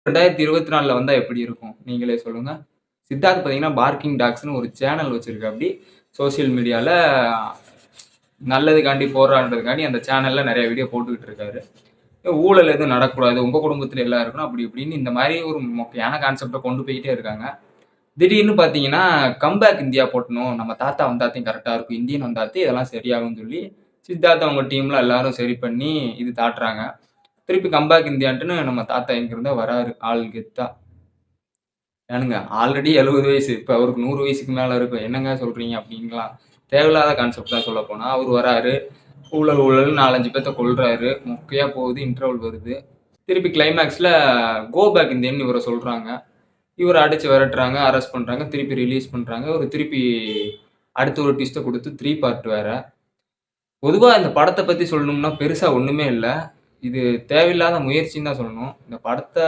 2024ல வந்தா எப்படி இருக்கும்? நீங்களே சொல்லுங்க. சித்தார்த் பார்த்தீங்கன்னா, பார்க்கிங் டாக்ஸ்ன்னு ஒரு சேனல் வச்சிருக்காப்படி. சோசியல் மீடியால நல்லதுக்காண்டி போராடுறதுக்காண்டி அந்த சேனல்ல நெறைய வீடியோ போட்டுக்கிட்டு இருக்காரு. ஊழல் எதுவும் நடக்கக்கூடாது. உங்க குடும்பத்தில எல்லாம் இருக்கணும். அப்படி இப்படின்னு இந்த மாரி ஒரு மொக்கையான கான்செப்ட்ட கொண்டு போயிட்டே இருக்காங்க. திடீர்னு பார்த்தீங்கன்னா, கம்பேக் இந்தியா போட்டணும். நம்ம தாத்தா வந்தாத்தையும் கரெக்ட்டா இருக்கும். இந்தியன் வந்தாத்தே இதெல்லாம் சரியாகும்ன்னு சொல்லி, சித்தார்த் அவங்க டீம்ல எல்லாரும் சரி பண்ணி இது தாட்டுறாங்க. திருப்பி கம்பேக் இந்தியான்ட்டுன்னு நம்ம தாத்தா எங்கிருந்தோ வராரு. ஆள் கெத்தா. ஏனுங்க ஆல்ரெடி 70 வயசு. இப்ப அவருக்கு 100 வயசுக்கு மேல இருக்கும். என்னங்க சொல்றீங்க? அப்படின்லாம். தேவையில்லாத கான்செப்ட் தான் சொல்லப்போனா. அவரு வராரு. ஊழல் ஊழல்னு 4, 5 பேத்த கொல்றாரு. மொக்கையா போகுது. இன்டர்வல் வருது. திருப்பி கிளைமாக்ஸ்ல கோ பேக் இந்தியன்னு இவர சொல்றாங்க. இவர அடிச்சு விரட்டுறாங்க, அரெஸ்ட் பண்றாங்க, திருப்பி ரிலீஸ் பண்றாங்க. ஒரு திருப்பி அடுத்து ஒரு ட்விஸ்ட்ட குடுத்து 3 பார்ட் வேற. பொதுவா இந்த படத்த பத்தி சொல்லணும்னா பெருசா ஒண்ணுமே இல்ல. இது தேவையில்லாத முயற்சின்னு தான் சொல்லணும். இந்த படத்த